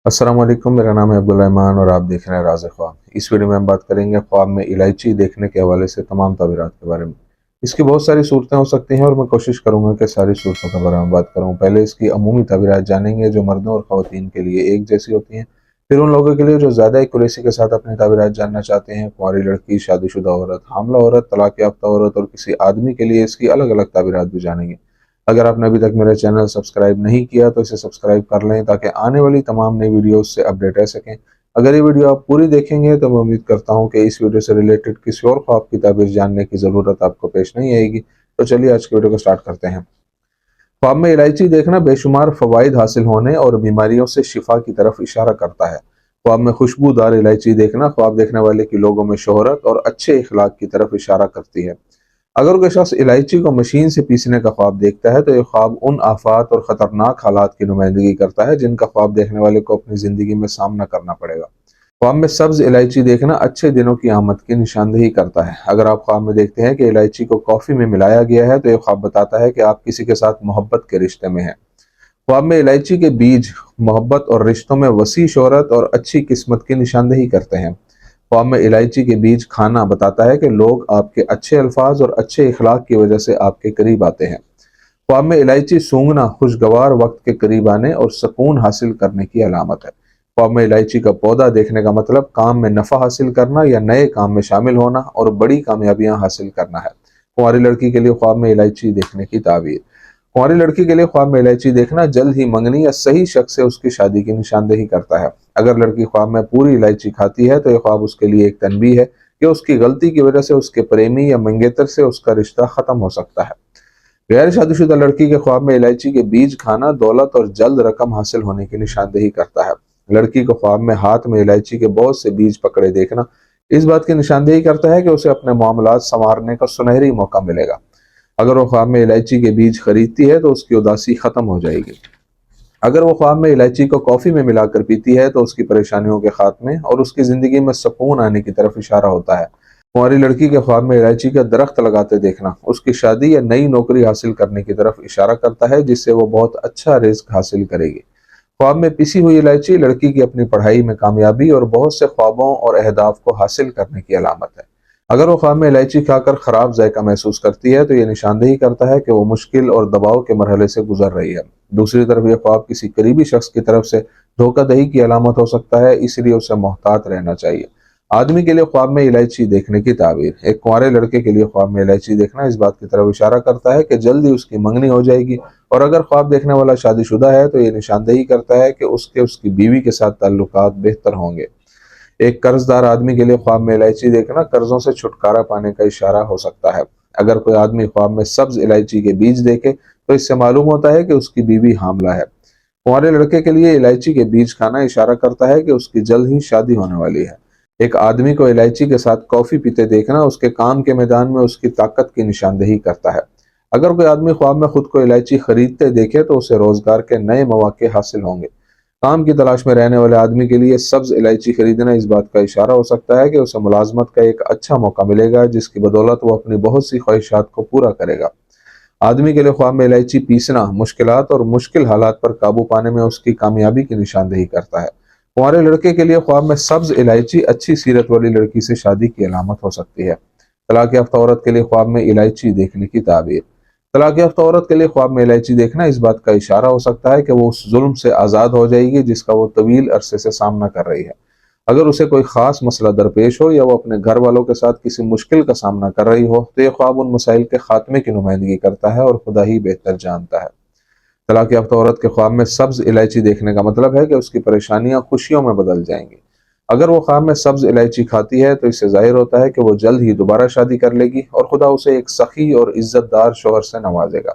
अस्सलाम वालेकुम, मेरा नाम है अब्दुल रहमान और आप देख रहे हैं राज़ ख्वाब। इस वीडियो में हम बात करेंगे ख्वाब में इलायची देखने के हवाले से तमाम ताबीरात के बारे में। इसकी बहुत सारी सूरतें हो सकती हैं और मैं कोशिश करूंगा कि सारी सूरतों के बारे में बात करूं। पहले इसकी अमूमी ताबीरात जानेंगे जो मर्दों और ख़वातीन के लिए एक जैसी होती हैं। फिर उन लोगों के लिए जो ज़्यादा एक्यूरेसी के साथ अपनी ताबीरात जानना चाहते हैं, कुंवारी लड़की, शादीशुदा औरत, हामला औरत, तलाक याफ्ता औरत और किसी आदमी के लिए इसकी अलग अलग ताबीरात भी जानेंगे। अगर आपने अभी तक मेरा चैनल सब्सक्राइब नहीं किया तो इसे सब्सक्राइब कर लें ताकि आने वाली तमाम नई वीडियोस से अपडेट रह सकें। अगर ये वीडियो आप पूरी देखेंगे तो मैं उम्मीद करता हूं कि इस वीडियो से रिलेटेड किसी और ख्वाब की ताबीर जानने की ज़रूरत आपको पेश नहीं आएगी। तो चलिए आज की वीडियो को स्टार्ट करते हैं। ख्वाब में इलायची देखना बेशुमार फ़वाइद हासिल होने और बीमारियों से शिफा की तरफ इशारा करता है। ख्वाब में खुशबूदार इलायची देखना ख्वाब देखने वाले की लोगों में शोहरत और अच्छे इखलाक की तरफ इशारा करती है। अगर कोई शख्स इलायची को मशीन से पीसने का ख्वाब देखता है तो यह ख्वाब उन आफात और ख़तरनाक हालात की नुमाइंदगी करता है जिनका ख्वाब देखने वाले को अपनी ज़िंदगी में सामना करना पड़ेगा। ख्वाब में सब्ज इलायची देखना अच्छे दिनों की आमद की निशानदेही करता है। अगर आप ख्वाब में देखते हैं कि इलायची को कॉफ़ी में मिलाया गया है तो यह ख्वाब बताता है कि आप किसी के साथ मोहब्बत के रिश्ते में हैं। ख्वाब में इलायची के बीज मोहब्बत और रिश्तों में वसी शोहरत और अच्छी किस्मत की निशानदेही करते हैं। ख्वाब में इलायची के बीज खाना बताता है कि लोग आपके अच्छे अल्फाज और अच्छे इखलाक की वजह से आपके करीब आते हैं। ख्वाब में इलायची सूंघना खुशगवार वक्त के करीब आने और सुकून हासिल करने की अलामत है। ख्वाब में इलायची का पौधा देखने का मतलब काम में नफ़ा हासिल करना या नए काम में शामिल होना और बड़ी कामयाबियां हासिल करना है। कुंवारी लड़की के लिए ख्वाब में इलायची देखने की ताबीर। कुंवारी लड़की के लिए ख्वाब में इलायची देखना जल्द ही मंगनी या सही शख्स से उसकी शादी की निशानदेही करता है। अगर लड़की ख्वाब में पूरी इलायची खाती है तो यह ख्वाब उसके लिए एक तनबीह है कि उसकी गलती की वजह से उसके प्रेमी या मंगेतर से उसका रिश्ता खत्म हो सकता है। गैर शादीशुदा लड़की के ख्वाब में इलायची के बीज खाना दौलत और जल्द रकम हासिल होने की निशानदेही करता है। लड़की को ख्वाब में हाथ में इलायची के बहुत से बीज पकड़े देखना इस बात की निशानदेही करता है कि उसे अपने मामलात संवारने का सुनहरी मौका मिलेगा। अगर वो ख्वाब में इलायची के बीज खरीदती है तो उसकी उदासी खत्म हो जाएगी। अगर वो ख्वाब में इलायची को कॉफ़ी में मिलाकर पीती है तो उसकी परेशानियों के खात्मे और उसकी ज़िंदगी में सुकून आने की तरफ इशारा होता है। कुंवारी लड़की के ख्वाब में इलायची का दरख्त लगाते देखना उसकी शादी या नई नौकरी हासिल करने की तरफ इशारा करता है जिससे वो बहुत अच्छा रिस्क हासिल करेगी। ख्वाब में पिसी हुई इलायची लड़की की अपनी पढ़ाई में कामयाबी और बहुत से ख्वाबों और अहदाफ को हासिल करने की अलामत है। अगर वो ख्वाब में इलायची खाकर खराब जायका महसूस करती है तो ये निशानदेही करता है कि वो मुश्किल और दबाव के मरहले से गुजर रही है। दूसरी तरफ यह ख्वाब किसी करीबी शख्स की तरफ से धोखाधड़ी की अलामत हो सकता है, इसलिए उसे मोहतात रहना चाहिए। आदमी के लिए ख्वाब में इलायची देखने की ताबीर। एक कुंवारे लड़के के लिए ख्वाब में इलायची देखना इस बात की तरफ इशारा करता है कि जल्द ही उसकी मंगनी हो जाएगी, और अगर ख्वाब देखने वाला शादीशुदा है तो ये निशानदेही करता है कि उसकी बीवी के साथ ताल्लुकात बेहतर होंगे। एक कर्जदार आदमी के लिए ख्वाब में इलायची देखना कर्जों से छुटकारा पाने का इशारा हो सकता है। अगर कोई आदमी ख्वाब में सब्ज इलायची के बीज देखे तो इससे मालूम होता है कि उसकी बीवी हामला है। कुंवारे लड़के के लिए इलायची के बीज खाना इशारा करता है कि उसकी जल्द ही शादी होने वाली है। एक आदमी को इलायची के साथ कॉफी पीते देखना उसके काम के मैदान में उसकी ताकत की निशानदेही करता है। अगर कोई आदमी ख्वाब में खुद को इलायची खरीदते देखे तो उसे रोजगार के नए मौके हासिल होंगे। काम की तलाश में रहने वाले आदमी के लिए सब्ज इलायची खरीदना इस बात का इशारा हो सकता है कि उसे मुलाजमत का एक अच्छा मौका मिलेगा जिसकी बदौलत वो अपनी बहुत सी ख्वाहिशात को पूरा करेगा। आदमी के लिए ख्वाब में इलायची पीसना मुश्किलात और मुश्किल हालात पर काबू पाने में उसकी कामयाबी की निशानदेही करता है। कुंवारे लड़के के लिए ख्वाब में सब्ज इलायची अच्छी सीरत वाली लड़की से शादी की अलामत हो सकती है। तलाक याफ्ता औरत के लिए ख्वाब में इलायची देखने की ताबीर। तलाक याफ्ता औरत के लिए ख्वाब में इलायची देखना इस बात का इशारा हो सकता है कि वो उस जुल्म से आज़ाद हो जाएगी जिसका वो तवील अरसे से सामना कर रही है। अगर उसे कोई ख़ास मसला दरपेश हो या वो अपने घर वालों के साथ किसी मुश्किल का सामना कर रही हो तो ये ख्वाब उन मसाइल के खात्मे की नुमाइंदगी करता है और खुदा ही बेहतर जानता है। तलाक याफ्ता औरत के ख्वाब में सब्ज इलायची देखने का मतलब है कि उसकी परेशानियां खुशियों में बदल जाएंगी। अगर वो ख्वाब में सब्ज इलायची खाती है तो इससे जाहिर होता है कि वो जल्द ही दोबारा शादी कर लेगी और खुदा उसे एक सखी और इज्जतदार शोहर से नवाजेगा।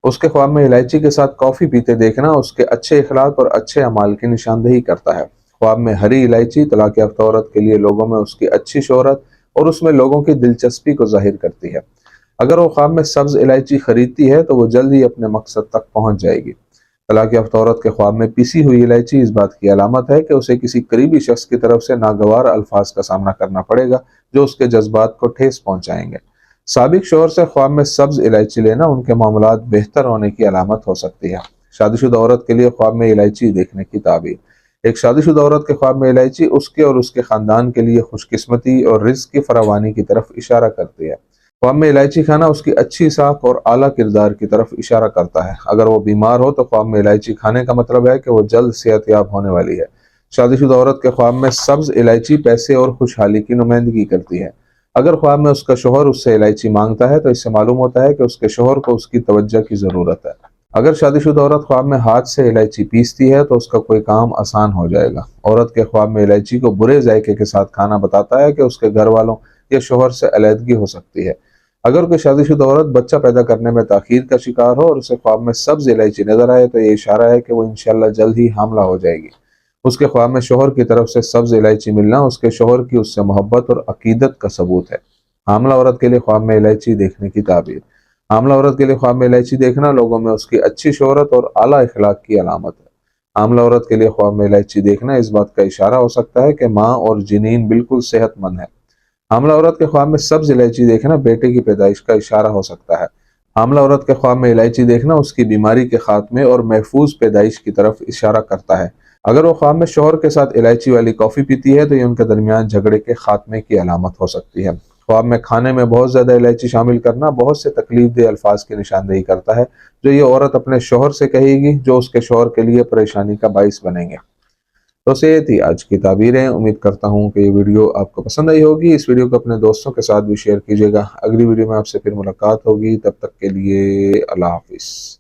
उसके ख्वाब में इलायची के साथ कॉफ़ी पीते देखना उसके अच्छे इखलाक और अच्छे अमाल की निशानदेही करता है। ख्वाब में हरी इलायची तलाक याफ्ता औरत के लिए लोगों में उसकी अच्छी शोहरत और उसमें लोगों की दिलचस्पी को जाहिर करती है। अगर वो ख्वाब में सब्ज इलायची खरीदती है तो वो जल्द ही अपने मकसद तक पहुंच जाएगी। तलाक याफ्ता औरत के ख्वाब में पिसी हुई इलायची इस बात की अलामत है कि उसे किसी करीबी शख्स की तरफ से नागवार अल्फाज का सामना करना पड़ेगा जो उसके जज्बात को ठेस पहुंचाएंगे। साबिक शौहर से ख्वाब में सब्ज इलायची लेना उनके मामलात बेहतर होने की अलामत हो सकती है। शादीशुदा औरत के लिए ख्वाब में इलायची देखने की ताबीर। ایک شادی شدہ عورت کے خواب میں الائچی उसके اور उसके खानदान के लिए खुशकिस्मती और रिज्क की फरावानी की तरफ इशारा करती है। ख्वाब में इलायची खाना उसकी अच्छी साख और आला किरदार की तरफ इशारा करता है। अगर वो बीमार हो तो ख्वाब में इलायची खाने का मतलब है कि वो जल्द सेहतयाब होने वाली है। शादीशुदा औरत के ख्वाब में सब्ज इलायची पैसे और खुशहाली की नुमाइंदगी करती है। अगर ख्वाब में उसका शोहर उससे इलायची मांगता है तो इससे मालूम होता है कि उसके शोहर को उसकी तवज्जो की ज़रूरत है। अगर शादीशुदा औरत ख्वाब में हाथ से इलायची पीसती है तो उसका कोई काम आसान हो जाएगा। औरत के ख्वाब में इलायची को बुरे जायके के साथ खाना बताता है कि उसके घर वालों या शोहर से अलहदगी हो सकती है। अगर कोई शादीशुदा औरत बच्चा पैदा करने में ताखीर का शिकार हो और उसे ख्वाब में सब्ज इलायची नजर आए तो ये इशारा है कि वो इंशाल्लाह जल्द ही हामला हो जाएगी। उसके ख्वाब में शोहर की तरफ से सब्ज इलायची मिलना उसके शोहर की उससे मोहब्बत और अकीदत का सबूत है। हामला औरत के लिए ख्वाब में इलायची देखने की ताबीर। हामला औरत के लिए ख्वाब में इलायची देखना लोगों में उसकी अच्छी शोहरत और आला इखलाक की अलामत है। हामला औरत के लिए ख्वाब में इलायची देखना इस बात का इशारा हो सकता है कि माँ और जिनीन बिल्कुल सेहतमंद है। हामला औरत के ख्वाब में सब्ज इलायची देखना बेटे की पैदाइश का इशारा हो सकता है। हामला औरत के ख्वाब में इलायची देखना उसकी बीमारी के खात्मे और महफूज पैदाइश की तरफ इशारा करता है। अगर वो ख्वाब में शोहर के साथ इलायची वाली कॉफ़ी पीती है तो ये उनके दरमियान झगड़े के खात्मे की अलामत हो सकती है। ख्वाब में खाने में बहुत ज़्यादा इलायची शामिल करना बहुत से तकलीफ दह अल्फाज की निशानदेही करता है जो ये औरत अपने शोहर से कहेगी, जो उसके शोहर के लिए परेशानी का बाइस बनेंगे। तो से ये थी आज की ताबीरें। उम्मीद करता हूँ कि ये वीडियो आपको पसंद आई होगी। इस वीडियो को अपने दोस्तों के साथ भी शेयर कीजिएगा। अगली वीडियो में आपसे फिर मुलाकात होगी, तब तक के लिए अल्लाह हाफिज़।